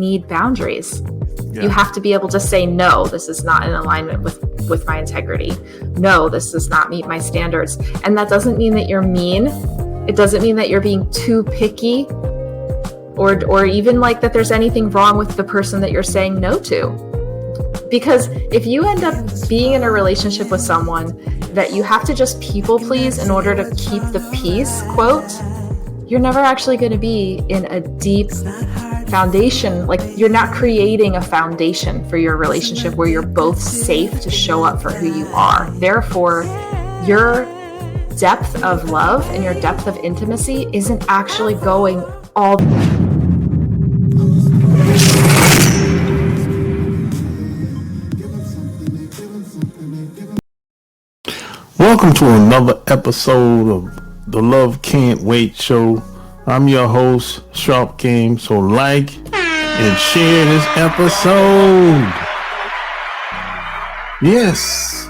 need boundaries. Yeah. You have to be able to say, no, this is not in alignment with my integrity. No, this does not meet my standards. And that doesn't mean that you're mean. It doesn't mean that you're being too picky or even like that there's anything wrong with the person that you're saying no to. Because if you end up being in a relationship with someone that you have to just people please in order to keep the peace, quote, you're never actually going to be in a deep foundation. Like, you're not creating a foundation for your relationship where you're both safe to show up for who you are. Therefore, your depth of love and your depth of intimacy isn't actually going all. Welcome to another episode of the Love Can't Wait show. I'm your host, Sharp Game. So like and share this episode. Yes.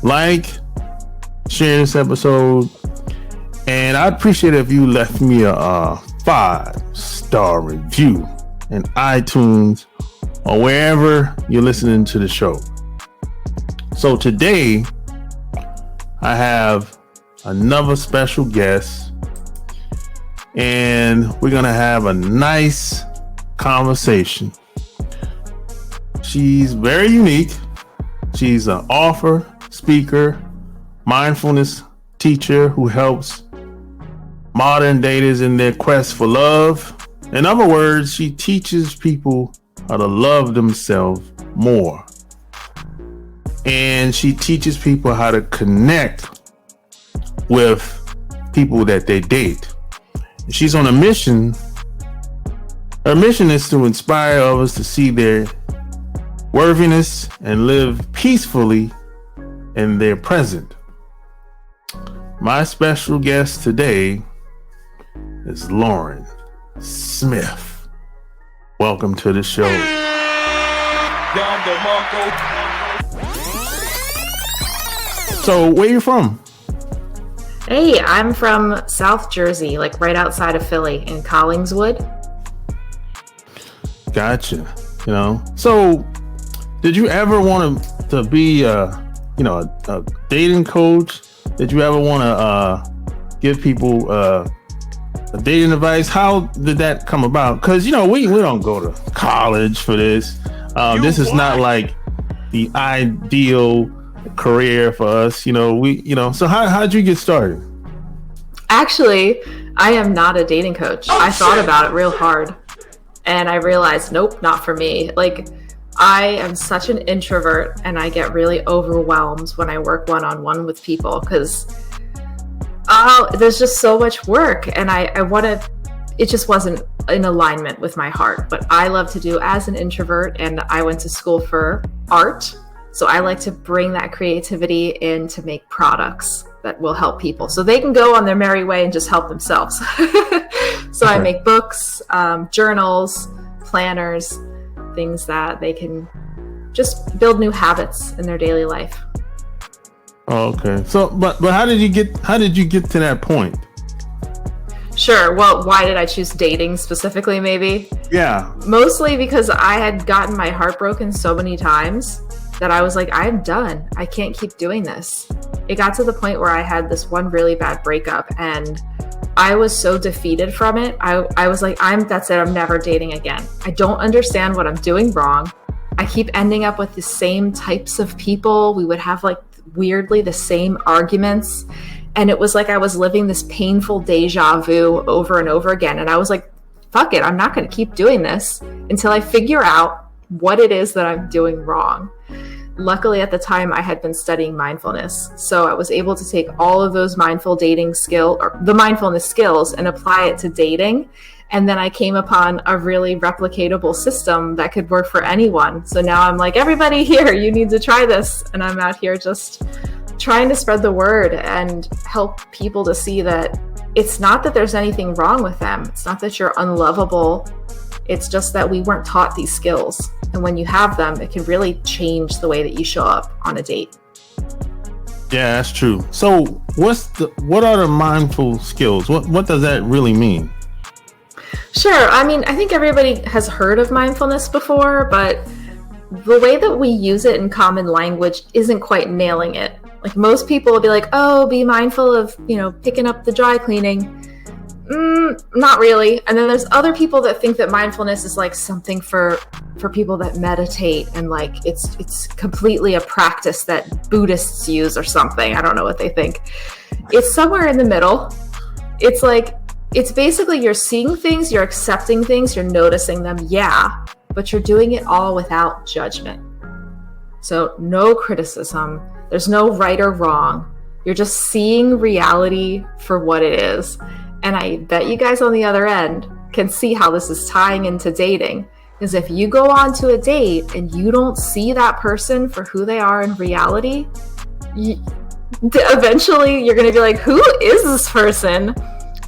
Like, share this episode. And I'd appreciate it if you left me a 5-star review in iTunes or wherever you're listening to the show. So today, I have another special guest, and we're going to have a nice conversation. She's very unique. She's an author, speaker, mindfulness teacher who helps modern daters in their quest for love. In other words, she teaches people how to love themselves more. And she teaches people how to connect with people that they date. She's on a mission. Her mission is to inspire others to see their worthiness and live peacefully in their present. My special guest today is Lauren Smith. Welcome to the show. So, where you from? Hey, I'm from South Jersey, like right outside of Philly in Collingswood. Gotcha. So did you ever want to be a dating coach? Did you ever want to give people a dating advice? How did that come about? Because we don't go to college for this. This is not like the ideal career for us. So how'd you get started? Actually, I am not a dating coach. I thought about it real hard and I realized, nope, not for me. Like, I am such an introvert and I get really overwhelmed when I work one-on-one with people because there's just so much work and it just wasn't in alignment with my heart. But I love to do as an introvert, and I went to school for art. So I like to bring that creativity in to make products that will help people so they can go on their merry way and just help themselves. So I make books, journals, planners, things that they can just build new habits in their daily life. Okay. So, but how did you get to that point? Sure. Well, why did I choose dating specifically, maybe? Yeah. Mostly because I had gotten my heart broken so many times that I was like, I'm done. I can't keep doing this. It got to the point where I had this one really bad breakup and I was so defeated from it. I was like, that's it. I'm never dating again. I don't understand what I'm doing wrong. I keep ending up with the same types of people. We would have like weirdly the same arguments. And it was like I was living this painful deja vu over and over again. And I was like, fuck it. I'm not going to keep doing this until I figure out what it is that I'm doing wrong. Luckily, at the time, I had been studying mindfulness. So I was able to take all of those mindful dating the mindfulness skills and apply it to dating. And then I came upon a really replicatable system that could work for anyone. So now I'm like, everybody here, you need to try this. And I'm out here just trying to spread the word and help people to see that it's not that there's anything wrong with them. It's not that you're unlovable. It's just that we weren't taught these skills. And when you have them, it can really change the way that you show up on a date. Yeah, that's true. So what are the mindful skills? What does that really mean? Sure. I mean, I think everybody has heard of mindfulness before, but the way that we use it in common language isn't quite nailing it. Like most people will be like, oh, be mindful of, picking up the dry cleaning. Not really. And then there's other people that think that mindfulness is like something for people that meditate, and like it's completely a practice that Buddhists use or something. I don't know what they think. It's somewhere in the middle. It's like, it's basically you're seeing things, you're accepting things, you're noticing them, yeah, but you're doing it all without judgment. So no criticism. There's no right or wrong. You're just seeing reality for what it is. And I bet you guys on the other end can see how this is tying into dating. Because if you go on to a date and you don't see that person for who they are in reality, eventually you're going to be like, who is this person?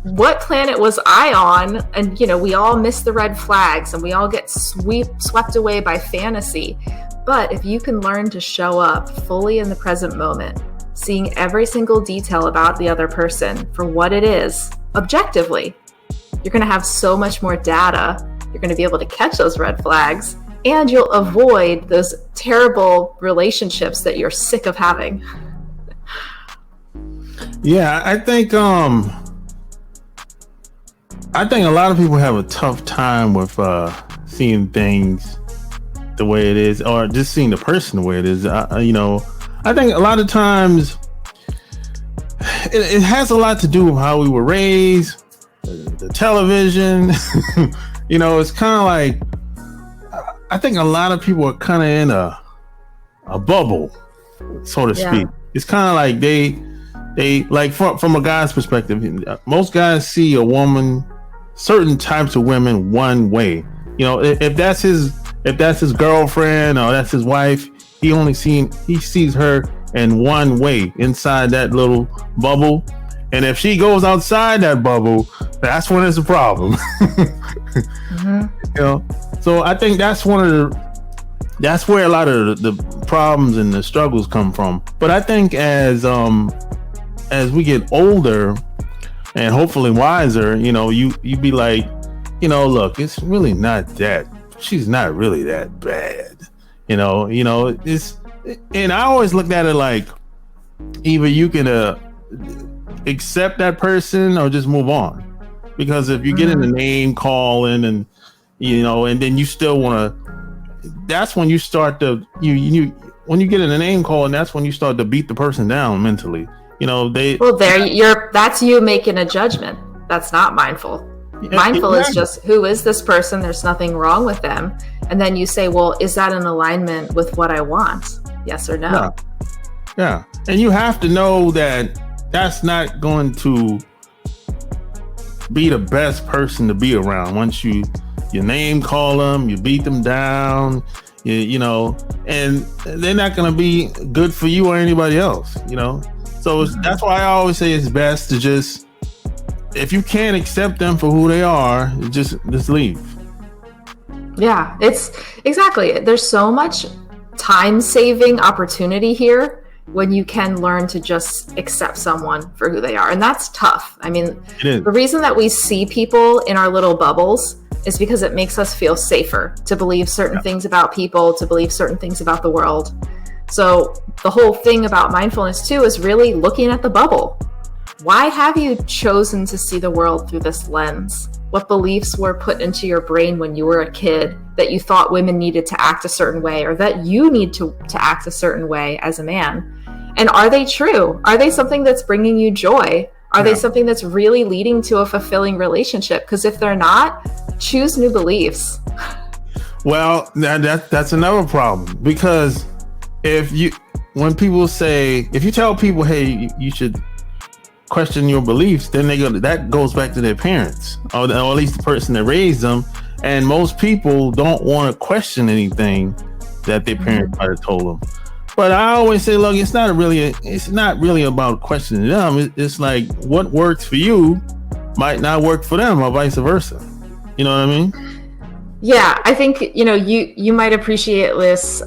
What planet was I on? And, we all miss the red flags and we all get swept away by fantasy. But if you can learn to show up fully in the present moment, seeing every single detail about the other person for what it is, objectively, you're going to have so much more data. You're going to be able to catch those red flags, and you'll avoid those terrible relationships that you're sick of having. Yeah, I think a lot of people have a tough time with seeing things the way it is, or just seeing the person the way it is. I think a lot of times it has a lot to do with how we were raised, the television. It's kind of like, I think a lot of people are kind of in a bubble, so to speak. It's kind of like they like, from a guy's perspective, most guys see a woman, certain types of women, one way. If that's his girlfriend or that's his wife, he sees her in one way inside that little bubble. And if she goes outside that bubble, that's when it's a problem. Mm-hmm. So I think that's where a lot of the problems and the struggles come from. But I think as we get older and hopefully wiser, you be like, look, it's really not that. She's not really that bad. It's, and I always looked at it like, either you can accept that person or just move on. Because if you get in the name calling and then you still want to, that's when you start to when you get in the name calling, that's when you start to beat the person down mentally. That's you making a judgment. That's not mindful. Mindful is just, who is this person? There's nothing wrong with them. And then you say, well, is that in alignment with what I want? Yes or no? Yeah. And you have to know that that's not going to be the best person to be around. Once you name call them, you beat them down, and they're not going to be good for you or anybody else, So that's why I always say it's best to just, if you can't accept them for who they are, just leave. Yeah, it's exactly. There's so much time-saving opportunity here when you can learn to just accept someone for who they are. And that's tough. I mean, the reason that we see people in our little bubbles is because it makes us feel safer to believe certain things about people, to believe certain things about the world. So the whole thing about mindfulness too is really looking at the bubble. Why have you chosen to see the world through this lens? What beliefs were put into your brain when you were a kid that you thought women needed to act a certain way, or that you need to act a certain way as a man? And are they true? Are they something that's bringing you joy? Are they something that's really leading to a fulfilling relationship? Because if they're not, choose new beliefs. Well, that's another problem, because if you tell people, hey, you should question your beliefs, then that goes back to their parents, or at least the person that raised them. And most people don't want to question anything that their parents might have told them. But I always say, look, it's not really about questioning them. It's like, what works for you might not work for them, or vice versa. You know what I mean? Yeah, I think, you might appreciate this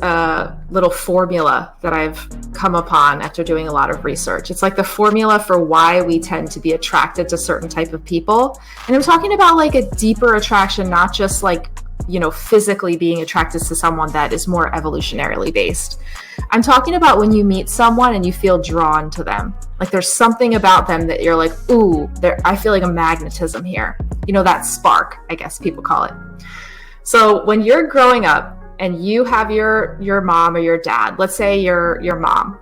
little formula that I've come upon after doing a lot of research. It's like the formula for why we tend to be attracted to certain type of people. And I'm talking about like a deeper attraction, not just like, physically being attracted to someone that is more evolutionarily based. I'm talking about when you meet someone and you feel drawn to them. Like there's something about them that you're like, ooh, I feel like a magnetism here. That spark, I guess people call it. So when you're growing up and you have your mom or your dad, let's say your mom,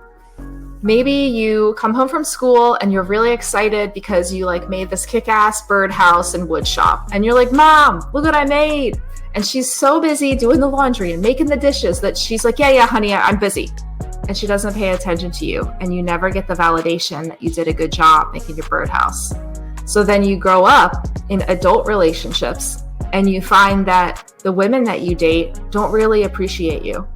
maybe you come home from school and you're really excited because you like made this kick-ass birdhouse and wood shop. And you're like, Mom, look what I made. And she's so busy doing the laundry and making the dishes that she's like, yeah, honey, I'm busy. And she doesn't pay attention to you. And you never get the validation that you did a good job making your birdhouse. So then you grow up in adult relationships and you find that the women that you date don't really appreciate you.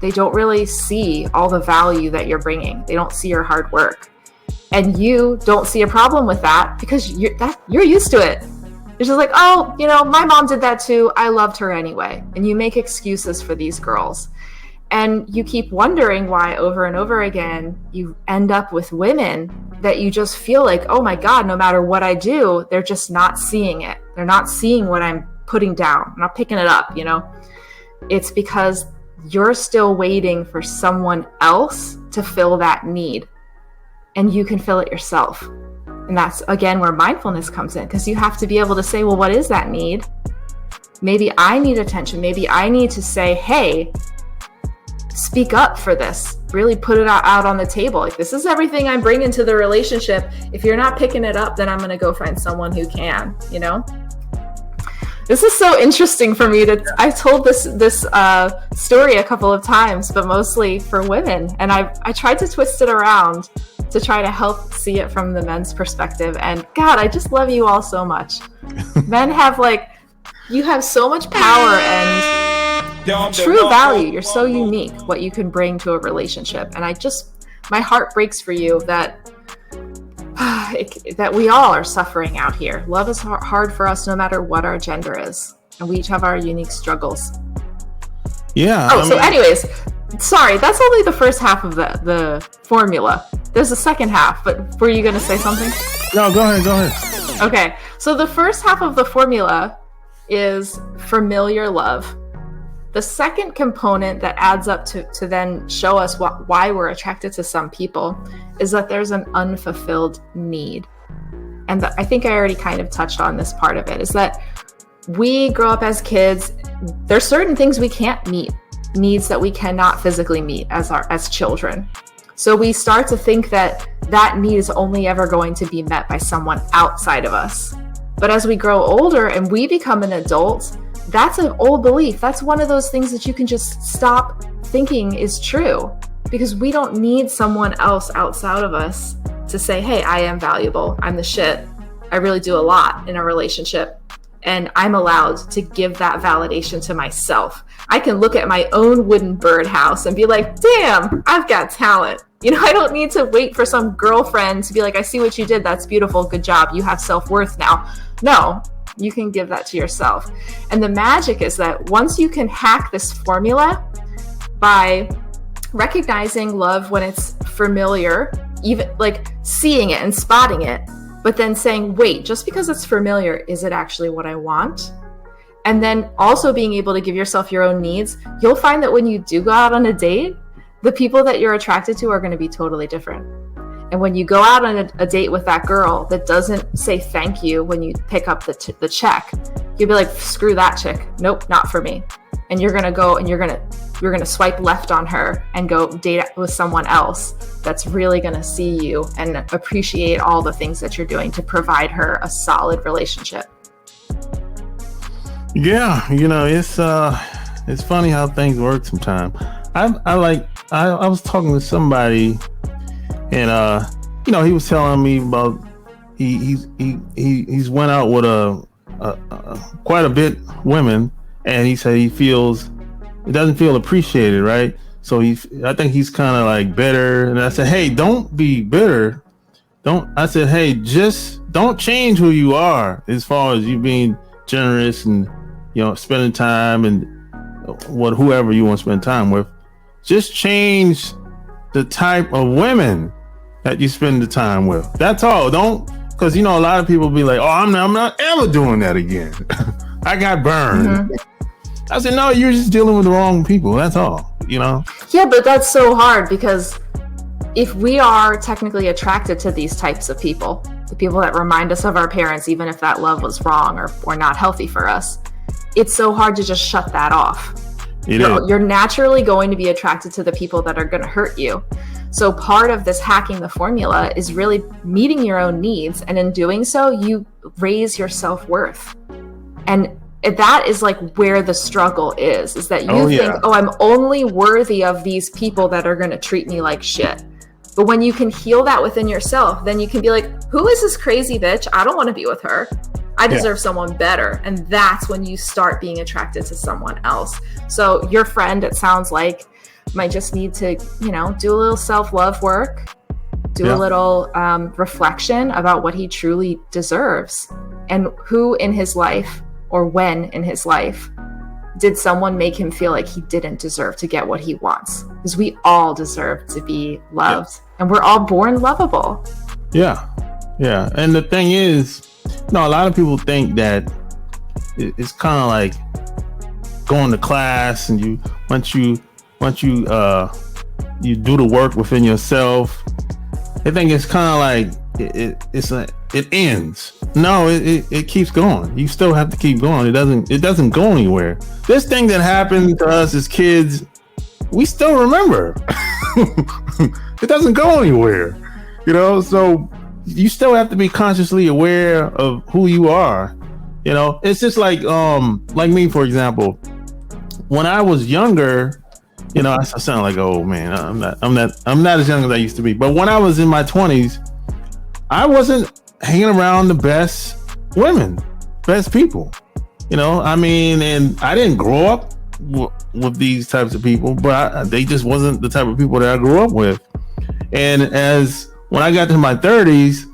They don't really see all the value that you're bringing. They don't see your hard work. And you don't see a problem with that because you're used to it. You're just like, oh, my mom did that too. I loved her anyway. And you make excuses for these girls. And you keep wondering why over and over again, you end up with women that you just feel like, oh my God, no matter what I do, they're just not seeing it. They're not seeing what I'm putting down. I'm not picking it up, It's because you're still waiting for someone else to fill that need. And you can fill it yourself. And that's, again, where mindfulness comes in, because you have to be able to say, well, what is that need? Maybe I need attention. Maybe I need to say, hey, speak up for this. Really put it out on the table. Like, this is everything I'm bringing to the relationship. If you're not picking it up, then I'm going to go find someone who can, This is so interesting for me. I've told this story a couple of times, but mostly for women. And I tried to twist it around to try to help see it from the men's perspective. And God, I just love you all so much. Men have you have so much power and true value. You're so unique, what you can bring to a relationship. And my heart breaks for you that we all are suffering out here. Love is hard for us no matter what our gender is. And we each have our unique struggles. Yeah. Anyways, sorry, that's only the first half of the formula. There's a second half, but were you going to say something? No, go ahead. Okay, so the first half of the formula is familiar love. The second component that adds up to then show us why we're attracted to some people is that there's an unfulfilled need. And I think I already kind of touched on this part of it, is that we grow up as kids. There's certain things we can't meet, needs that we cannot physically meet as children. So we start to think that need is only ever going to be met by someone outside of us. But as we grow older and we become an adult, that's an old belief. That's one of those things that you can just stop thinking is true, because we don't need someone else outside of us to say, hey, I am valuable. I'm the shit. I really do a lot in a relationship. And I'm allowed to give that validation to myself. I can look at my own wooden birdhouse and be like, damn, I've got talent. I don't need to wait for some girlfriend to be like, I see what you did. That's beautiful. Good job. You have self-worth now. No, you can give that to yourself. And the magic is that once you can hack this formula by recognizing love when it's familiar, even like seeing it and spotting it, but then saying, wait, just because it's familiar, is it actually what I want? And then also being able to give yourself your own needs, you'll find that when you do go out on a date, the people that you're attracted to are going to be totally different. And when you go out on a date with that girl that doesn't say thank you when you pick up the check, you'll be like, screw that chick. Nope, not for me. And you're going to go and you're going to swipe left on her and go date with someone else that's really going to see you and appreciate all the things that you're doing to provide her a solid relationship. Yeah, it's funny how things work sometimes. I was talking to somebody, and he was telling me about he's went out with quite a bit women, and he said he doesn't feel appreciated, right? So I think he's kind of like bitter. And I said, hey, don't be bitter. Just don't change who you are as far as you being generous and spending time and whoever you want to spend time with. Just change the type of women that you spend the time with. That's all. Don't, because a lot of people be like, oh, I'm not ever doing that again. I got burned. Mm-hmm. I said, no, you're just dealing with the wrong people. That's all. Yeah, but that's so hard, because if we are technically attracted to these types of people, the people that remind us of our parents, even if that love was wrong or not healthy for us, it's so hard to just shut that off. You're naturally going to be attracted to the people that are going to hurt you. So part of this hacking the formula is really meeting your own needs. And in doing so, you raise your self-worth. And that is like where the struggle is that you think, oh, I'm only worthy of these people that are going to treat me like shit. But when you can heal that within yourself, then you can be like, who is this crazy bitch? I don't want to be with her. I deserve someone better. And that's when you start being attracted to someone else. So your friend, it sounds like, might just need to, do a little self-love work, do a little reflection about what he truly deserves, and who in his life or when in his life did someone make him feel like he didn't deserve to get what he wants? Because we all deserve to be loved, and we're all born lovable. Yeah. And the thing is, a lot of people think that it's kind of like going to class, and once you do the work within yourself, they think it's kind of like it ends. No, it keeps going. You still have to keep going. It doesn't go anywhere. This thing that happened to us as kids, we still remember. It doesn't go anywhere, so you still have to be consciously aware of who you are. It's just like me, for example. When I was younger, I sound like, oh man, I'm not as young as I used to be. But when I was in my 20s, I wasn't hanging around the best women, best people. And I didn't grow up with these types of people, but they just wasn't the type of people that I grew up with. And when I got to my 30s,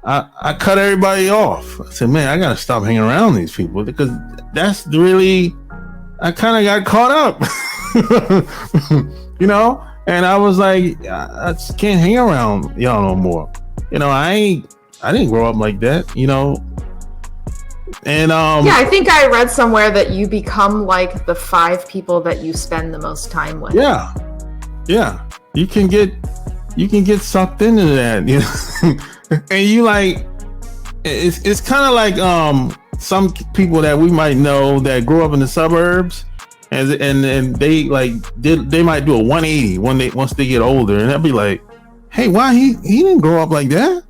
I cut everybody off. I said, man, I gotta stop hanging around these people, because that's really, I kind of got caught up. And I was like, I just can't hang around y'all no more. I didn't grow up like that, and I think I read somewhere that you become like the 5 people that you spend the most time with. You can get sucked into that, and you like, it's kind of like some people that we might know that grew up in the suburbs, and they they might do a 180 once they get older, and they'll be like, hey, why he didn't grow up like that?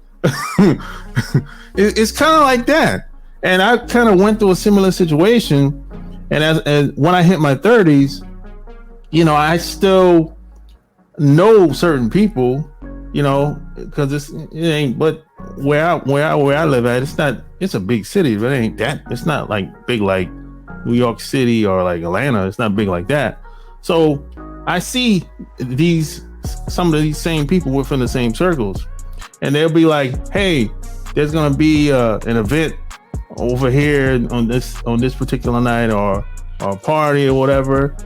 It's kind of like that. And I kind of went through a similar situation, and as when I hit my 30s, I still know certain people, because it ain't, but where I live at, it's a big city, but it's not like big like New York City or like Atlanta. It's not big like that. So I see some of these same people within the same circles, and they'll be like, hey, there's gonna be an event over here on this particular night, or a party or whatever,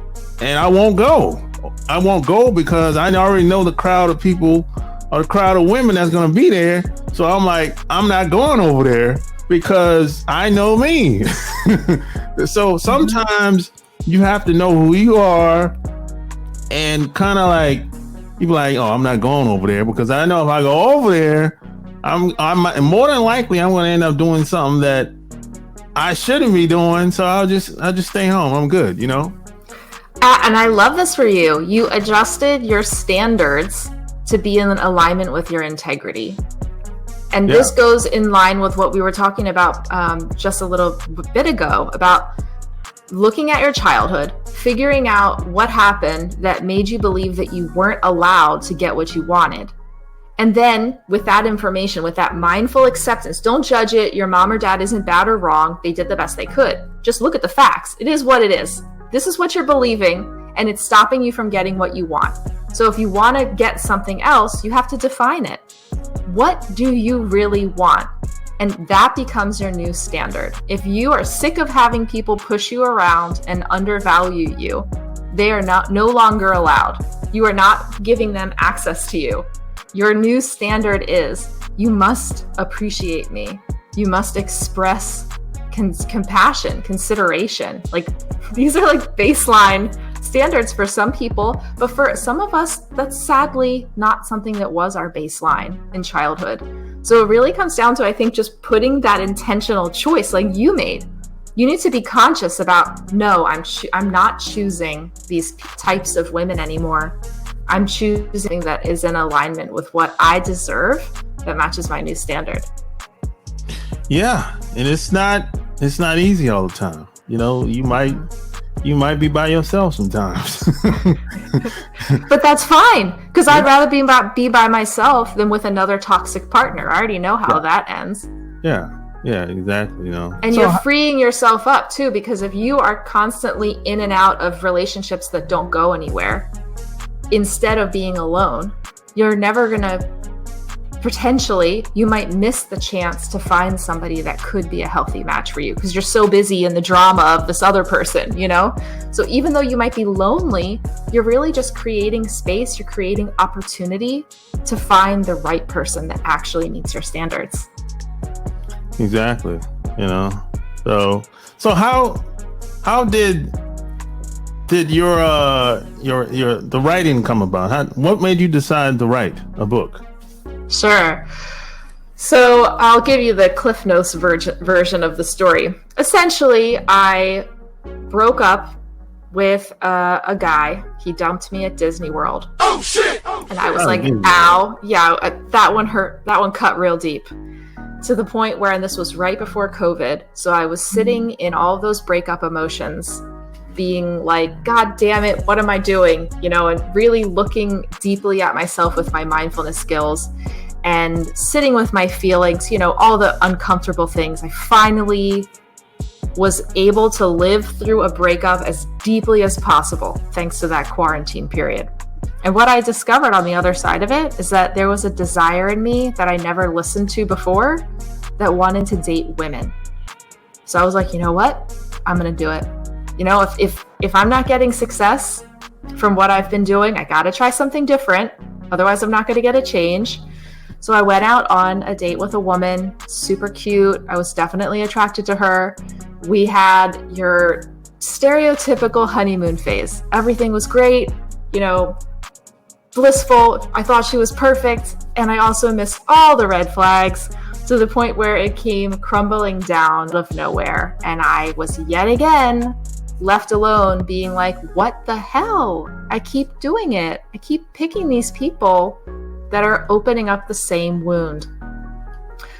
and I won't go because I already know the crowd of people or the crowd of women that's gonna be there. So I'm like, I'm not going over there because I know me. So sometimes you have to know who you are, and kind of like, you be like, oh, I'm not going over there, because I know if I go over there, I'm more than likely I'm going to end up doing something that I shouldn't be doing. So I'll just stay home. I'm good, And I love this for you. You adjusted your standards to be in alignment with your integrity. And this goes in line with what we were talking about just a little bit ago, about looking at your childhood, figuring out what happened that made you believe that you weren't allowed to get what you wanted. And then with that information, with that mindful acceptance, don't judge it. Your mom or dad isn't bad or wrong. They did the best they could. Just look at the facts. It is what it is. This is what you're believing, and it's stopping you from getting what you want. So if you want to get something else, you have to define it. What do you really want? And that becomes your new standard. If you are sick of having people push you around and undervalue you, they are no longer allowed. You are not giving them access to you. Your new standard is, you must appreciate me. You must express compassion, consideration. Like, these are like baseline standards for some people, but for some of us, that's sadly not something that was our baseline in childhood. So it really comes down to, I think, just putting that intentional choice like you made. You need to be conscious about, no, I'm not choosing these types of women anymore. I'm choosing that is in alignment with what I deserve, that matches my new standard. Yeah, and it's not easy all the time. You know, you might be by yourself sometimes. But that's fine, because I'd rather be by myself than with another toxic partner. I already know how that ends. Yeah, exactly. You know, and you're freeing yourself up too, because if you are constantly in and out of relationships that don't go anywhere, instead of being alone, you're never gonna, potentially, you might miss the chance to find somebody that could be a healthy match for you because you're so busy in the drama of this other person, you know? So even though you might be lonely, you're really just creating space, you're creating opportunity to find the right person that actually meets your standards. Exactly. You know, so how did your the writing come about? What made you decide to write a book? Sure. So I'll give you the Cliff Notes version of the story. Essentially, I broke up with a guy. He dumped me at Disney World. Oh shit! And I was like, ow. Yeah, that one hurt. That one cut real deep. To the point where, and this was right before COVID, so I was sitting in all of those breakup emotions, being like, God damn it, what am I doing? You know, and really looking deeply at myself with my mindfulness skills and sitting with my feelings, you know, all the uncomfortable things. I finally was able to live through a breakup as deeply as possible, thanks to that quarantine period. And what I discovered on the other side of it is that there was a desire in me that I never listened to before that wanted to date women. So I was like, you know what? I'm going to do it. You know, if I'm not getting success from what I've been doing, I got to try something different. Otherwise, I'm not going to get a change. So I went out on a date with a woman, super cute. I was definitely attracted to her. We had your stereotypical honeymoon phase. Everything was great, you know, blissful. I thought she was perfect. And I also missed all the red flags to the point where it came crumbling down out of nowhere. And I was yet again left alone being like, what the hell? I keep doing it. I keep picking these people that are opening up the same wound.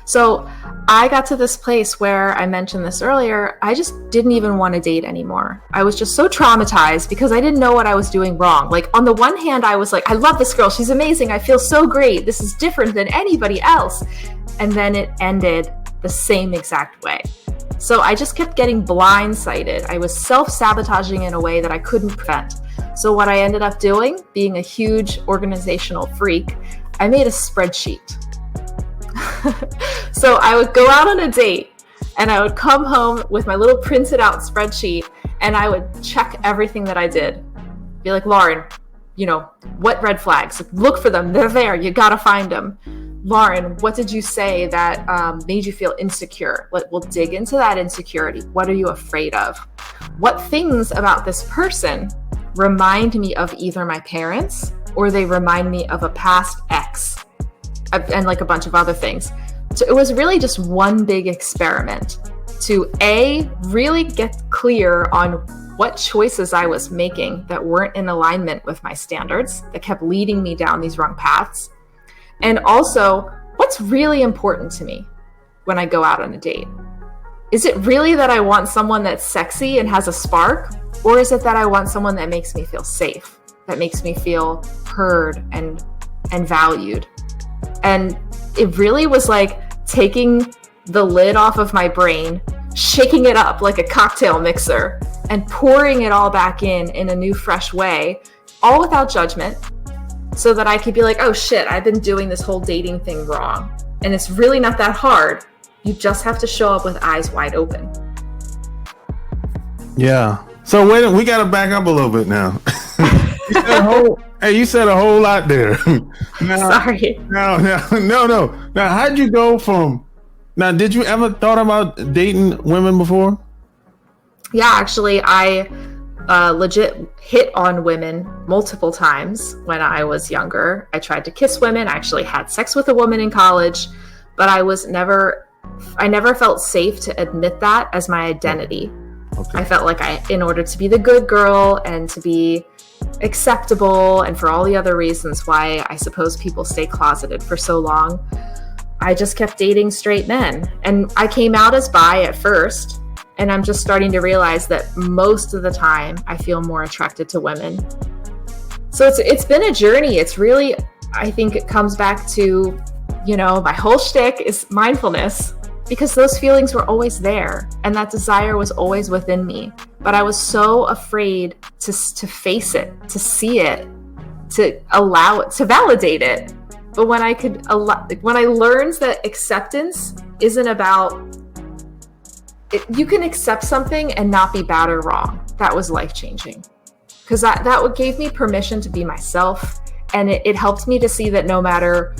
So I got to this place where, I mentioned this earlier, I just didn't even want to date anymore. I was just so traumatized because I didn't know what I was doing wrong. Like, on the one hand, I was like, I love this girl. She's amazing. I feel so great. This is different than anybody else. And then it ended the same exact way. So I just kept getting blindsided. I was self-sabotaging in a way that I couldn't prevent. So what I ended up doing, being a huge organizational freak, I made a spreadsheet. So I would go out on a date and I would come home with my little printed out spreadsheet and I would check everything that I did. Be like, Lauren, you know, what red flags? Look for them. They're there. You got to find them. Lauren, what did you say that made you feel insecure? We'll dig into that insecurity. What are you afraid of? What things about this person remind me of either my parents or they remind me of a past ex? And like a bunch of other things. So it was really just one big experiment to really get clear on what choices I was making that weren't in alignment with my standards, that kept leading me down these wrong paths. And also, what's really important to me when I go out on a date? Is it really that I want someone that's sexy and has a spark? Or is it that I want someone that makes me feel safe, that makes me feel heard and valued? And it really was like taking the lid off of my brain, shaking it up like a cocktail mixer, and pouring it all back in a new, fresh way, all without judgment, so that I could be like, oh shit, I've been doing this whole dating thing wrong. And it's really not that hard. You just have to show up with eyes wide open. Yeah. So wait, we got to back up a little bit now. You said a whole lot there. Sorry. No. Now, how'd you go from? Now, did you ever thought about dating women before? Yeah, actually, I legit hit on women multiple times when I was younger. I tried to kiss women. I actually had sex with a woman in college, but I never felt safe to admit that as my identity. Okay. I felt like in order to be the good girl and to be acceptable and for all the other reasons why I suppose people stay closeted for so long, I just kept dating straight men. And I came out as bi at first, and I'm just starting to realize that most of the time I feel more attracted to women. So it's been a journey. It's really, I think it comes back to, my whole shtick is mindfulness, because those feelings were always there and that desire was always within me. But I was so afraid to face it, to see it, to allow it, to validate it. But when I learned that acceptance isn't about, you can accept something and not be bad or wrong. That was life-changing, because that gave me permission to be myself. And it helped me to see that no matter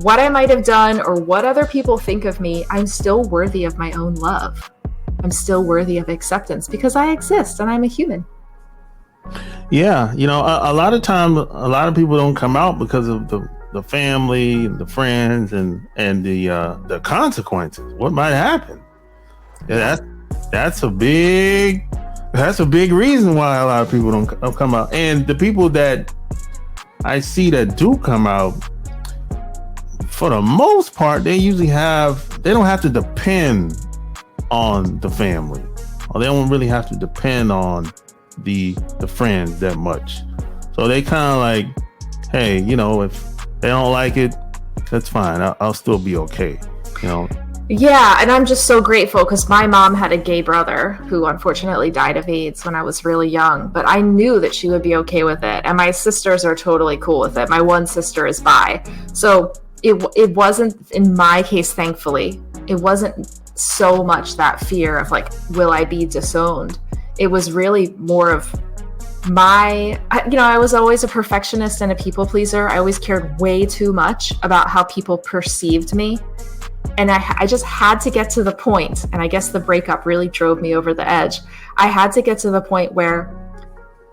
what I might have done or what other people think of me, I'm still worthy of my own love. I'm still worthy of acceptance because I exist and I'm a human. Yeah. A lot of time, a lot of people don't come out because of the family, the friends, and the consequences. What might happen? Yeah, that's a big reason why a lot of people don't come out. And the people that I see that do come out, for the most part, they don't have to depend on the family, or they don't really have to depend on the friends that much. So they kind of like, hey, if they don't like it, that's fine. I'll still be okay. Yeah, and I'm just so grateful because my mom had a gay brother who unfortunately died of AIDS when I was really young, but I knew that she would be okay with it. And my sisters are totally cool with it. My one sister is bi. So it wasn't, in my case, thankfully, it wasn't so much that fear of like, will I be disowned? It was really more of I was always a perfectionist and a people pleaser. I always cared way too much about how people perceived me. And I just had to get to the point, and I guess the breakup really drove me over the edge. I had to get to the point where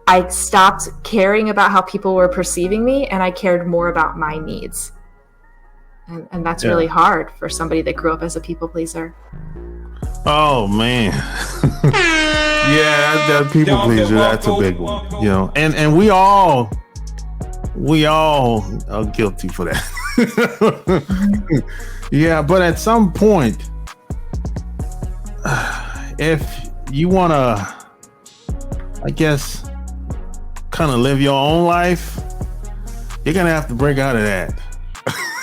I stopped caring about how people were perceiving me, and I cared more about my needs. And that's really hard for somebody that grew up as a people pleaser. Oh, man. Yeah, that people pleaser, that's a big one. And we all are guilty for that. Yeah, but at some point, if you want to, I guess, kind of live your own life, you're going to have to break out of that.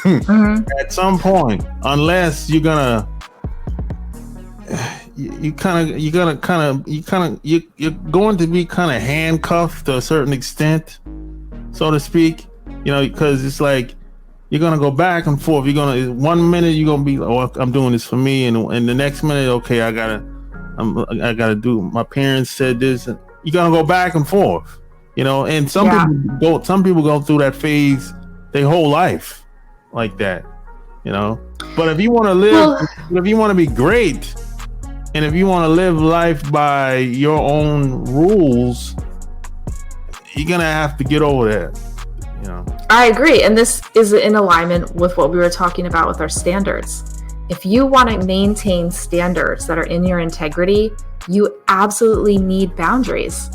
Mm-hmm. At some point, unless you're going to, you're going to be kind of handcuffed to a certain extent, so to speak, because it's like, you're going to go back and forth. You're going to, 1 minute you're going to be, oh, I'm doing this for me. And the next minute, okay, I gotta do, my parents said this. And you're going to go back and forth, and some people go through that phase their whole life like that, but if you want to live, if you want to be great, and if you want to live life by your own rules, you're going to have to get over that. I agree. And this is in alignment with what we were talking about with our standards. If you want to maintain standards that are in your integrity, you absolutely need boundaries.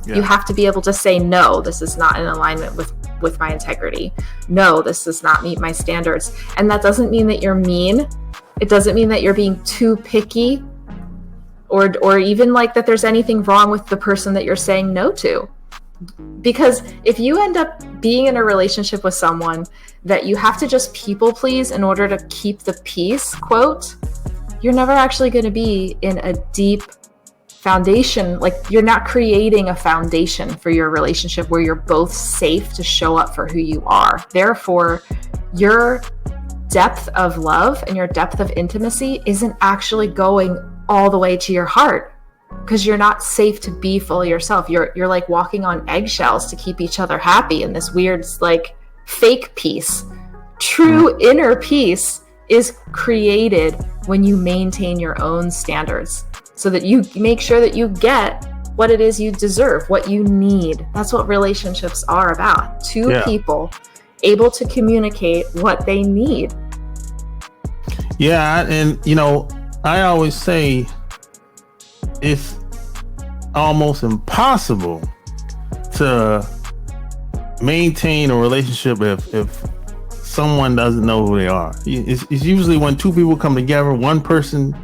Yeah. You have to be able to say, no, this is not in alignment with my integrity. No, this does not meet my standards. And that doesn't mean that you're mean. It doesn't mean that you're being too picky or even like that there's anything wrong with the person that you're saying no to. Because if you end up being in a relationship with someone that you have to just people please in order to keep the peace, quote, you're never actually going to be in a deep foundation. Like, you're not creating a foundation for your relationship where you're both safe to show up for who you are. Therefore, your depth of love and your depth of intimacy isn't actually going all the way to your heart, because you're not safe to be fully yourself. You're like walking on eggshells to keep each other happy in this weird, like, fake peace. True inner peace is created when you maintain your own standards, so that you make sure that you get what it is you deserve, what you need. That's what relationships are about. Two people able to communicate what they need. Yeah, and I always say it's almost impossible to maintain a relationship if someone doesn't know who they are. It's usually when two people come together, one person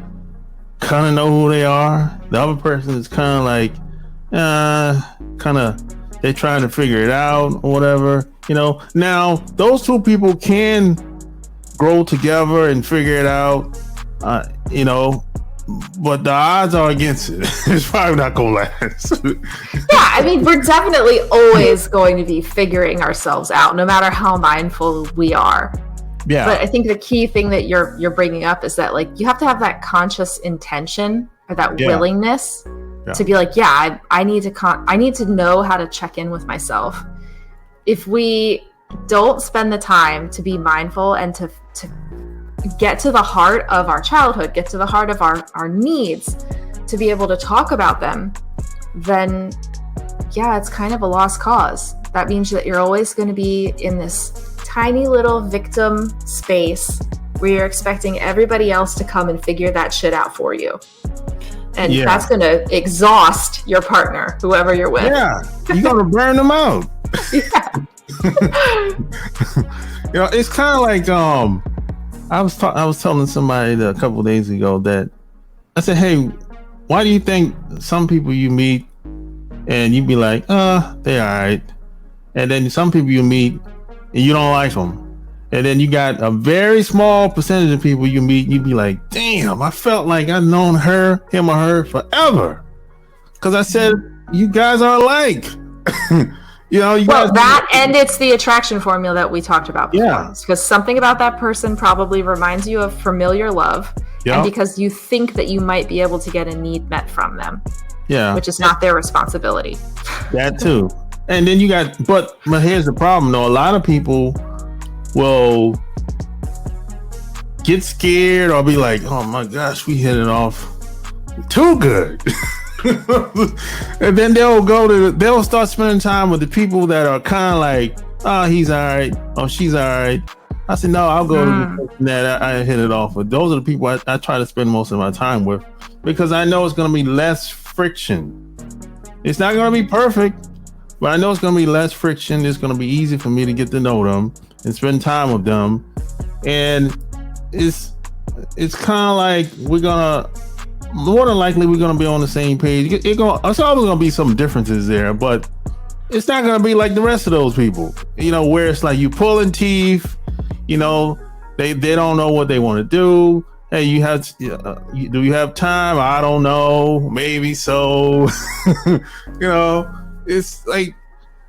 kind of know who they are, the other person is kind of like they're trying to figure it out or whatever. Now those two people can grow together and figure it out, but the odds are against it. It's probably not gonna last. Yeah, I mean, we're definitely always going to be figuring ourselves out, no matter how mindful we are. Yeah. But I think the key thing that you're bringing up is that, like, you have to have that conscious intention or that willingness to be like, I need to know how to check in with myself. If we don't spend the time to be mindful and to get to the heart of our childhood, get to the heart of our needs, to be able to talk about them, then it's kind of a lost cause. That means that you're always going to be in this tiny little victim space where you're expecting everybody else to come and figure that shit out for you. And that's going to exhaust your partner, whoever you're with. Yeah, you're going to burn them out. It's kind of like, I was telling somebody a couple of days ago that I said, hey, why do you think some people you meet and you be like, they're all right, and then some people you meet and you don't like them, and then you got a very small percentage of people you meet, you be like, damn, I felt like I've known him or her forever, because I said you guys are alike. And it's the attraction formula that we talked about before. Yeah. Because something about that person probably reminds you of familiar love, and because you think that you might be able to get a need met from them. Yeah. Which is not their responsibility. That too. And then but here's the problem though. A lot of people will get scared or be like, oh my gosh, we hit it off too good. And then they'll start spending time with the people that are kind of like, oh, he's all right, oh, she's all right. I said, no, I'll go to the person that I hit it off with. Those are the people I try to spend most of my time with, because I know it's going to be less friction. It's not going to be perfect, but I know it's going to be less friction. It's going to be easy for me to get to know them and spend time with them. And it's kind of like more than likely we're gonna be on the same page. It's always gonna be some differences there, but it's not gonna be like the rest of those people. Where it's like you pulling teeth. They don't know what they want to do. Hey, do you have time? I don't know. Maybe so. It's like,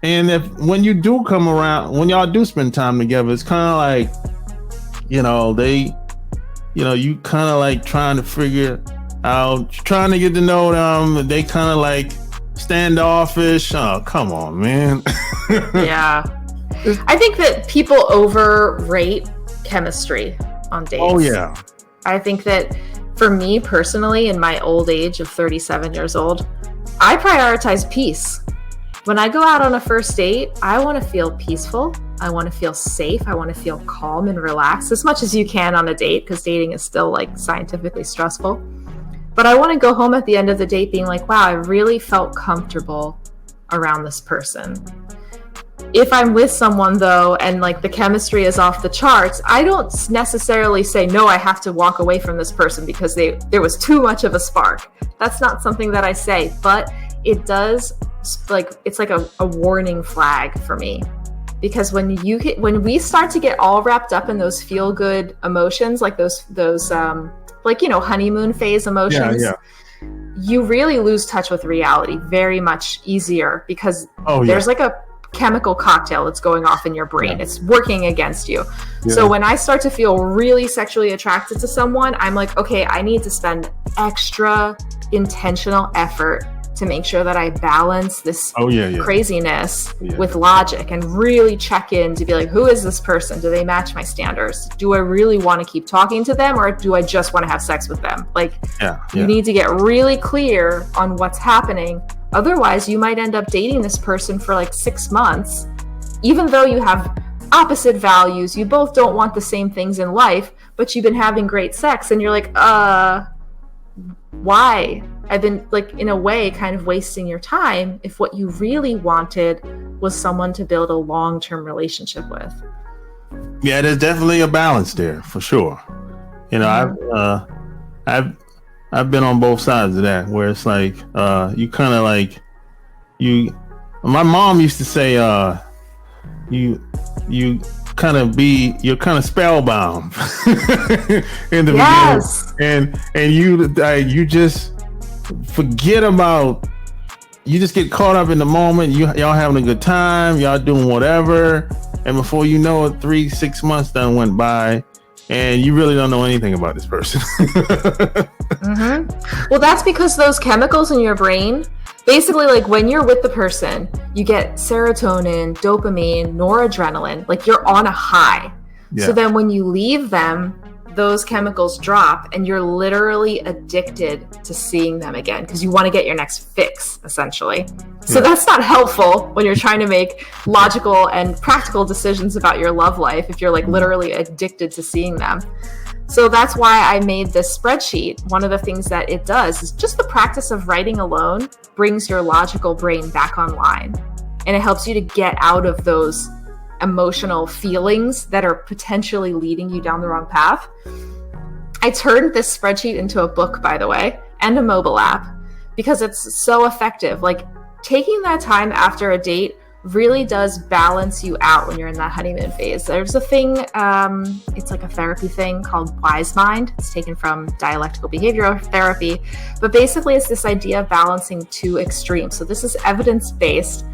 and when you do come around, when y'all do spend time together, it's kind of like, you kind of like trying to figure out, trying to get to know them. They kind of like standoffish. Oh, come on, man. Yeah. I think that people overrate chemistry on dates. Oh, yeah. I think that for me personally, in my old age of 37 years old, I prioritize peace. When I go out on a first date, I want to feel peaceful. I want to feel safe. I want to feel calm and relaxed as much as you can on a date, because dating is still like scientifically stressful. But I want to go home at the end of the date being like, wow, I really felt comfortable around this person. If I'm with someone though, and like the chemistry is off the charts, I don't necessarily say, no, I have to walk away from this person because there was too much of a spark. That's not something that I say, but it does, like, it's like a warning flag for me. Because when we start to get all wrapped up in those feel good emotions, like those honeymoon phase emotions, you really lose touch with reality very much easier, because there's like a chemical cocktail that's going off in your brain. Yeah. It's working against you. Yeah. So when I start to feel really sexually attracted to someone, I'm like, okay, I need to spend extra intentional effort to make sure that I balance this craziness with logic and really check in to be like, who is this person? Do they match my standards? Do I really want to keep talking to them, or do I just want to have sex with them? Like, you need to get really clear on what's happening. Otherwise, you might end up dating this person for like 6 months, even though you have opposite values. You both don't want the same things in life, but you've been having great sex, and you're like, why? I've been, like, in a way, kind of wasting your time if what you really wanted was someone to build a long-term relationship with. Yeah, there's definitely a balance there for sure. You know, I've been on both sides of that, where it's like you kind of like my mom used to say you're kind of spellbound in the beginning, and you just forget about, you just get caught up in the moment. Y'all having a good time, y'all doing whatever, and before you know it, 3-6 months done went by, and you really don't know anything about this person. Well, that's because those chemicals in your brain, basically, like, when you're with the person, you get serotonin, dopamine, noradrenaline, like you're on a high. So then when you leave them, those chemicals drop, and you're literally addicted to seeing them again because you want to get your next fix, essentially. So that's not helpful when you're trying to make logical and practical decisions about your love life, if you're like literally addicted to seeing them. So that's why I made this spreadsheet. One of the things that it does is just the practice of writing alone brings your logical brain back online, and it helps you to get out of those emotional feelings that are potentially leading you down the wrong path. I turned this spreadsheet into a book, by the way, and a mobile app, because it's so effective. Like, taking that time after a date really does balance you out when you're in that honeymoon phase. There's a thing, it's like a therapy thing called Wise Mind. It's taken from dialectical behavioral therapy, but basically it's this idea of balancing two extremes. So this is evidence-based.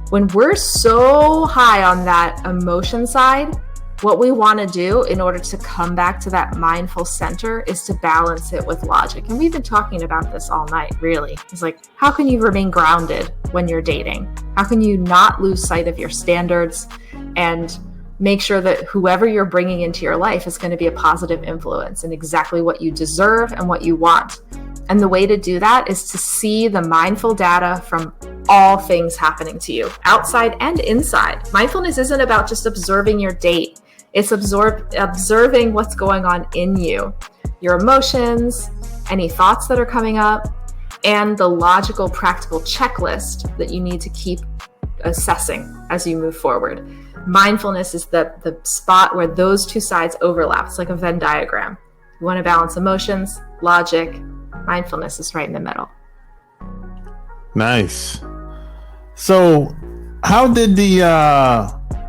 When we're so high on that emotion side, what we want to do in order to come back to that mindful center is to balance it with logic. And we've been talking about this all night, really. It's like, how can you remain grounded when you're dating? How can you not lose sight of your standards and make sure that whoever you're bringing into your life is going to be a positive influence and exactly what you deserve and what you want? And the way to do that is to see the mindful data from all things happening to you, outside and inside. Mindfulness isn't about just observing your date. It's observing what's going on in you, your emotions, any thoughts that are coming up, and the logical, practical checklist that you need to keep assessing as you move forward. Mindfulness is the spot where those two sides overlap. It's like a Venn diagram. You want to balance emotions, logic. Mindfulness is right in the middle. Nice. So, how did the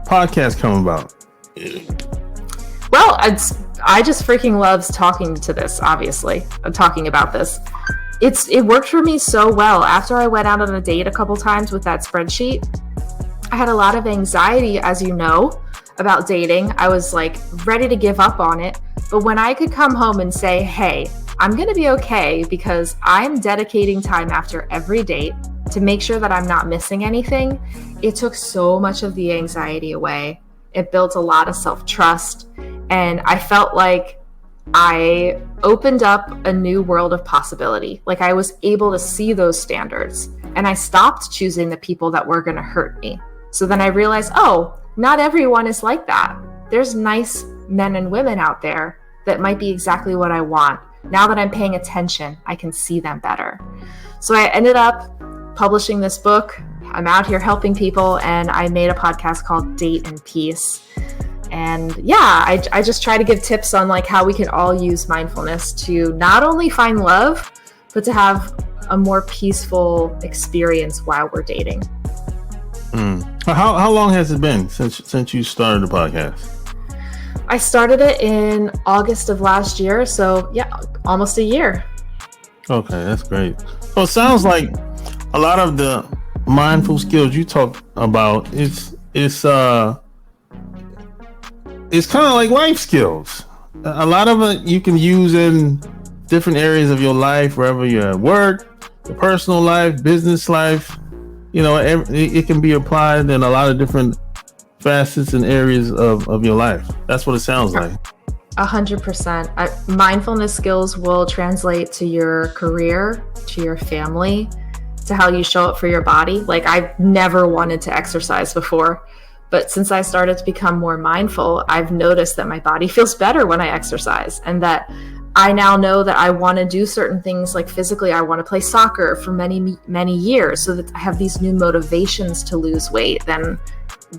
podcast come about? Well, I just freaking loves talking to this, obviously. I'm talking about this. It worked for me so well. After I went out on a date a couple times with that spreadsheet, I had a lot of anxiety, as you know, about dating. I was like ready to give up on it. But when I could come home and say, hey, I'm going to be okay because I'm dedicating time after every date to make sure that I'm not missing anything, it took so much of the anxiety away. It built a lot of self-trust, and I felt like I opened up a new world of possibility. Like, I was able to see those standards, and I stopped choosing the people that were going to hurt me. So then I realized, oh, not everyone is like that. There's nice men and women out there that might be exactly what I want. Now that I'm paying attention, I can see them better. So I ended up publishing this book. I'm out here helping people, and I made a podcast called Date in Peace. And yeah, I just try to give tips on like how we can all use mindfulness to not only find love, but to have a more peaceful experience while we're dating. How long has it been since you started the podcast? I started it in August of last year, so yeah, almost a year. Okay, that's great. Well, it sounds like a lot of the mindful skills you talk about, it's kind of like life skills. A lot of it you can use in different areas of your life, wherever you're at work, your personal life, business life. It can be applied in a lot of different facets and areas of your life. That's what it sounds like. 100%. Mindfulness skills will translate to your career, to your family, to how you show up for your body. Like, I've never wanted to exercise before, but since I started to become more mindful, I've noticed that my body feels better when I exercise, and that I now know that I want to do certain things. Like physically, I want to play soccer for many, many years, so that I have these new motivations to lose weight than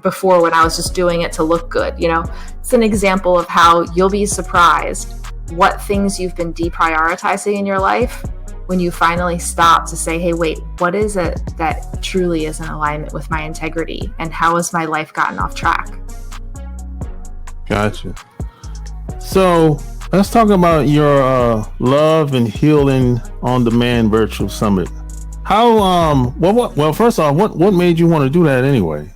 before when I was just doing it to look good. It's an example of how you'll be surprised what things you've been deprioritizing in your life when you finally stop to say, hey, wait, what is it that truly is in alignment with my integrity, and how has my life gotten off track? Gotcha. So let's talk about your Love and Healing on Demand virtual summit. How well, first off, what made you want to do that anyway?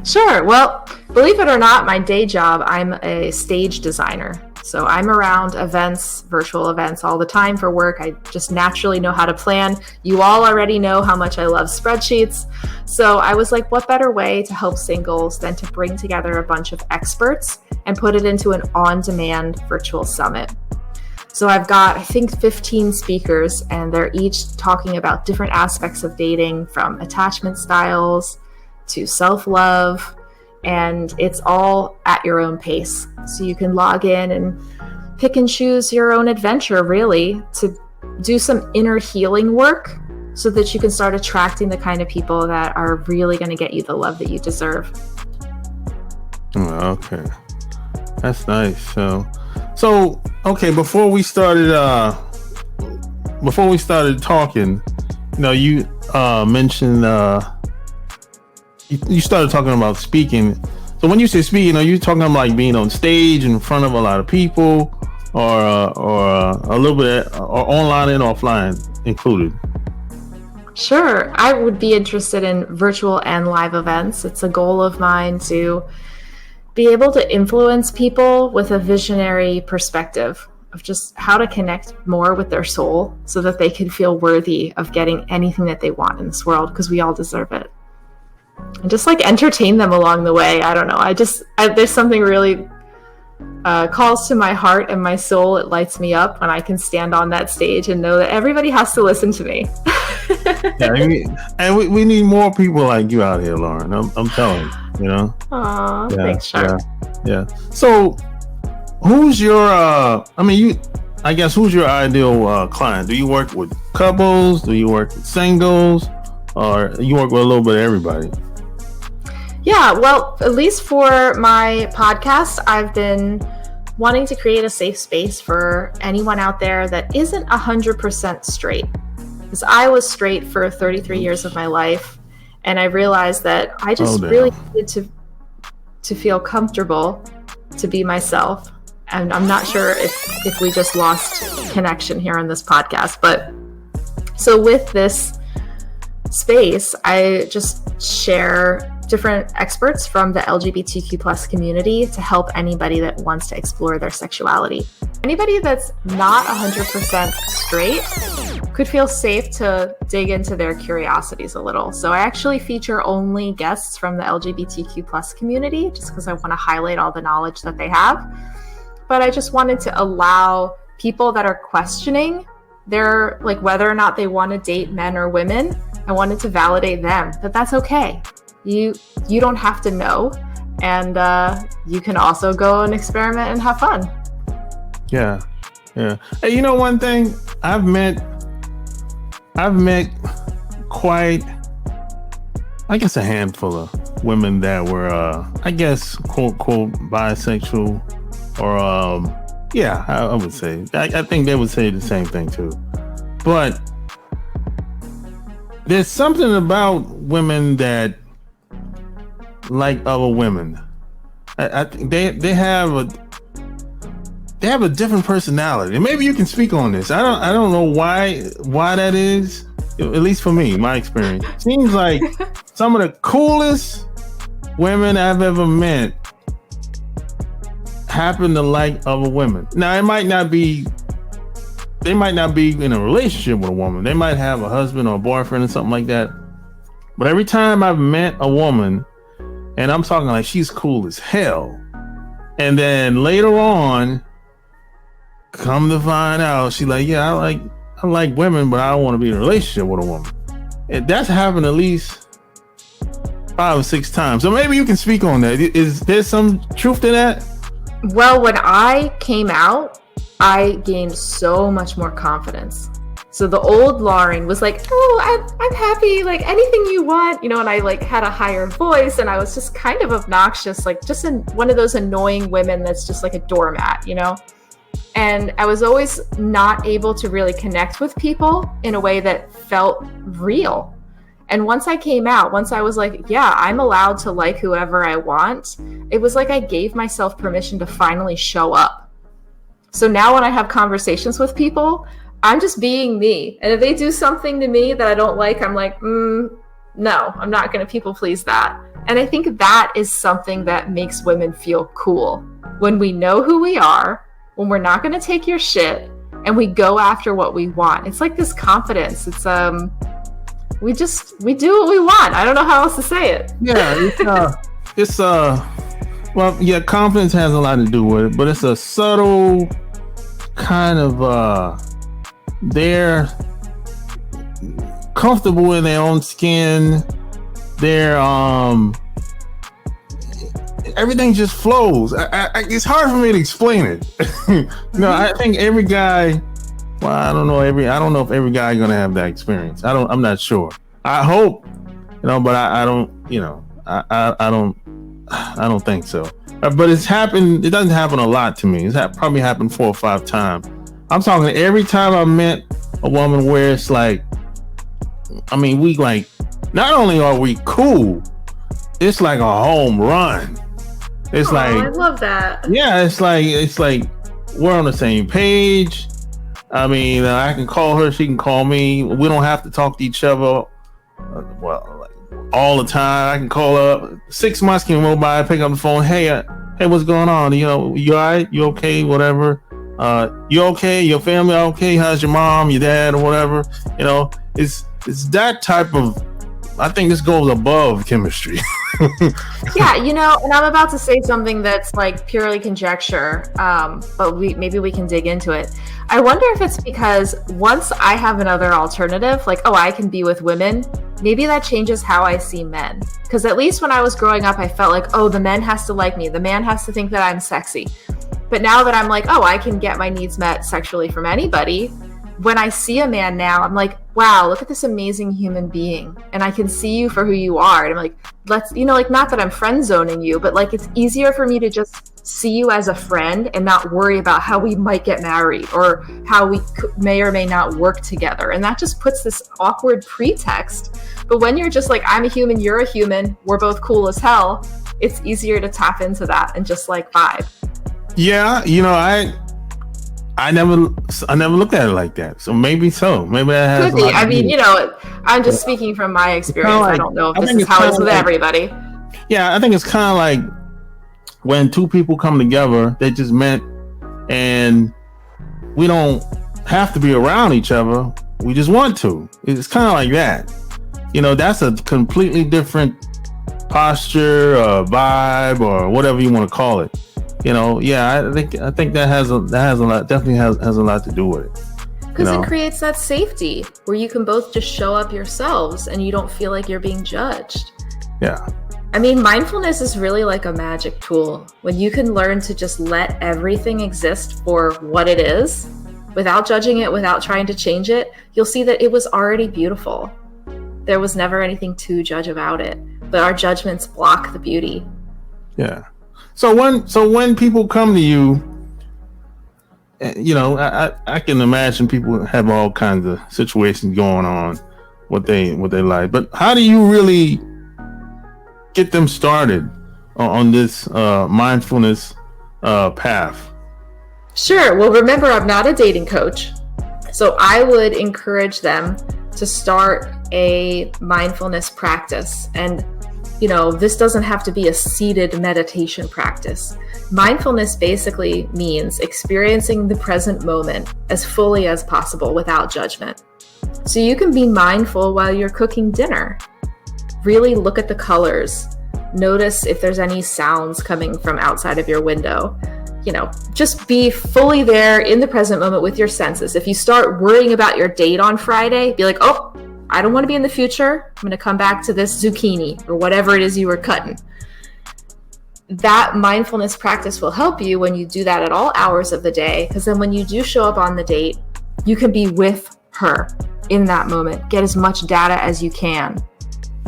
Sure. Well, believe it or not, my day job, I'm a stage designer. So I'm around events, virtual events all the time for work. I just naturally know how to plan. You all already know how much I love spreadsheets. So I was like, what better way to help singles than to bring together a bunch of experts and put it into an on-demand virtual summit. So I've got, I think, 15 speakers, and they're each talking about different aspects of dating, from attachment styles to self-love, and it's all at your own pace. So you can log in and pick and choose your own adventure, really, to do some inner healing work so that you can start attracting the kind of people that are really going to get you the love that you deserve. Okay. That's nice. So okay, before we started talking, you mentioned you started talking about speaking. So when you say speaking, are you talking about like being on stage in front of a lot of people, or a little bit, or online and offline included? Sure. I would be interested in virtual and live events. It's a goal of mine to be able to influence people with a visionary perspective of just how to connect more with their soul so that they can feel worthy of getting anything that they want in this world, because we all deserve it. And just like entertain them along the way. I don't know. There's something really calls to my heart and my soul. It lights me up when I can stand on that stage and know that everybody has to listen to me. Yeah, we need more people like you out here, Lauren. I'm telling you, Aw, thanks, Sharp. Yeah. So, who's your? Who's your ideal client? Do you work with couples? Do you work with singles? Or you work with a little bit of everybody? Yeah, well, at least for my podcast, I've been wanting to create a safe space for anyone out there that isn't 100% straight. Because I was straight for 33 years of my life, and I realized that I just really needed to feel comfortable to be myself. And I'm not sure if we just lost connection here on this podcast. But so with this space, I just share different experts from the LGBTQ plus community to help anybody that wants to explore their sexuality. Anybody that's not 100% straight could feel safe to dig into their curiosities a little. So I actually feature only guests from the LGBTQ plus community, just because I want to highlight all the knowledge that they have. But I just wanted to allow people that are questioning their, like, whether or not they want to date men or women. I wanted to validate them that that's okay. You don't have to know, and you can also go and experiment and have fun. Yeah. Hey, one thing, I've met quite, I guess, a handful of women that were, quote bisexual, or I would say. I think they would say the same thing too, but there's something about women that like other women. I think they have a different personality. And maybe you can speak on this. I don't know why that is, at least for me, my experience, seems like some of the coolest women I've ever met happen to like other women. Now, they might not be in a relationship with a woman. They might have a husband or a boyfriend or something like that. But every time I've met a woman, and I'm talking like she's cool as hell, and then later on, come to find out, she's like, yeah, I like women, but I don't want to be in a relationship with a woman. And that's happened at least 5 or 6 times. So maybe you can speak on that. Is there some truth to that? Well, when I came out, I gained so much more confidence. So the old Lauren was like, oh, I'm happy, like anything you want, and I like had a higher voice, and I was just kind of obnoxious, like just one of those annoying women that's just like a doormat, And I was always not able to really connect with people in a way that felt real. And once I came out, once I was like, yeah, I'm allowed to like whoever I want, it was like I gave myself permission to finally show up. So now when I have conversations with people, I'm just being me. And if they do something to me that I don't like, I'm like, no, I'm not going to people please that. And I think that is something that makes women feel cool. When we know who we are, when we're not going to take your shit, and we go after what we want. It's like this confidence. It's, we do what we want. I don't know how else to say it. Yeah, well, yeah, confidence has a lot to do with it, but it's a subtle kind of, they're comfortable in their own skin. They're, everything just flows. It's hard for me to explain it. I think every guy, well, I don't know if every guy gonna have that experience. I'm not sure. I hope, but I don't, I don't think so. But it's happened. It doesn't happen a lot to me. It's probably happened 4 or 5 times. I'm talking every time I met a woman where it's like, we like, not only are we cool, it's like a home run. It's I love that. Yeah, it's like we're on the same page. I can call her, she can call me. We don't have to talk to each other all the time. I can call her. 6 months can go by, pick up the phone. Hey, what's going on? You all right? You okay? Whatever. You okay? Your family okay? How's your mom, your dad, or whatever? It's that type of. I think this goes above chemistry. Yeah, and I'm about to say something that's like purely conjecture, but maybe we can dig into it. I wonder if it's because once I have another alternative, like, I can be with women, maybe that changes how I see men. Because at least when I was growing up, I felt like, the man has to like me. The man has to think that I'm sexy. But now that I'm like, I can get my needs met sexually from anybody. When I see a man now, I'm like, wow, look at this amazing human being. And I can see you for who you are. And I'm like, not that I'm friend zoning you, but like, it's easier for me to just see you as a friend and not worry about how we might get married or how we may or may not work together. And that just puts this awkward pretext. But when you're just like, I'm a human, you're a human, we're both cool as hell, it's easier to tap into that and just like vibe. Yeah, I never looked at it like that. So maybe so. Maybe that has. Could be. I'm just speaking from my experience. I don't know if this is how it's with everybody. Yeah, I think it's kind of like when 2 people come together, they just met, and we don't have to be around each other. We just want to. It's kind of like that. That's a completely different posture or vibe or whatever you want to call it. I think that has a lot, definitely has a lot to do with it. Because it creates that safety where you can both just show up yourselves and you don't feel like you're being judged. Yeah. Mindfulness is really like a magic tool. When you can learn to just let everything exist for what it is, without judging it, without trying to change it, you'll see that it was already beautiful. There was never anything to judge about it, but our judgments block the beauty. Yeah. So when people come to you, I can imagine people have all kinds of situations going on, what they like. But how do you really get them started on this mindfulness path? Sure. Well, remember, I'm not a dating coach. So I would encourage them to start a mindfulness practice. And, this doesn't have to be a seated meditation practice. Mindfulness basically means experiencing the present moment as fully as possible without judgment. So you can be mindful while you're cooking dinner. Really look at the colors. Notice if there's any sounds coming from outside of your window. Just be fully there in the present moment with your senses. If you start worrying about your date on Friday, be like, oh, I don't want to be in the future. I'm going to come back to this zucchini or whatever it is you were cutting. That mindfulness practice will help you when you do that at all hours of the day, because then when you do show up on the date, you can be with her in that moment. Get as much data as you can.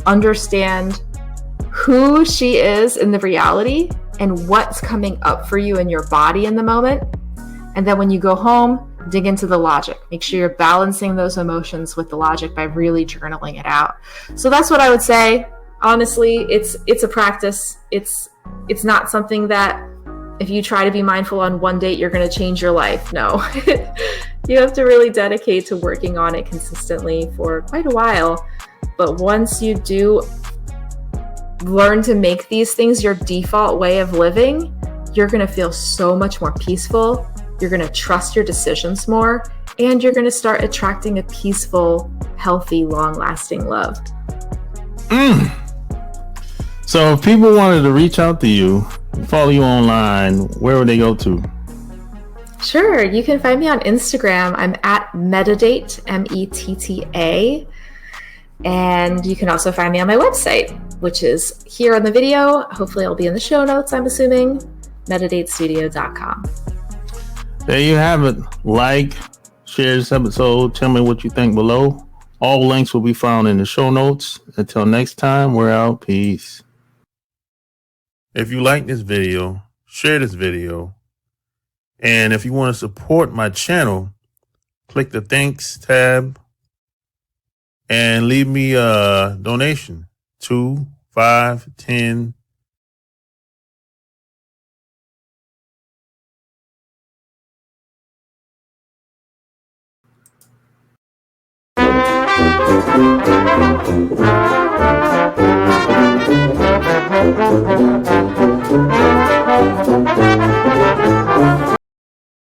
Understand who she is in the reality and what's coming up for you in your body in the moment. And then when you go home, dig into the logic. Make sure you're balancing those emotions with the logic by really journaling it out. So that's what I would say. Honestly, it's a practice. It's not something that if you try to be mindful on one date, you're going to change your life. No, you have to really dedicate to working on it consistently for quite a while. But once you do learn to make these things your default way of living, you're going to feel so much more peaceful. You're going to trust your decisions more, and you're going to start attracting a peaceful, healthy, long-lasting love. So if people wanted to reach out to you, follow you online, where would they go to? Sure. You can find me on Instagram. I'm at Metadate, METTA. And you can also find me on my website, which is here on the video. Hopefully it'll be in the show notes, I'm assuming, metadatestudio.com. There you have it. Like, share this episode. Tell me what you think below. All links will be found in the show notes. Until next time, we're out. Peace. If you like this video, share this video. And if you want to support my channel, click the thanks tab and leave me a donation. 2, 5, 10.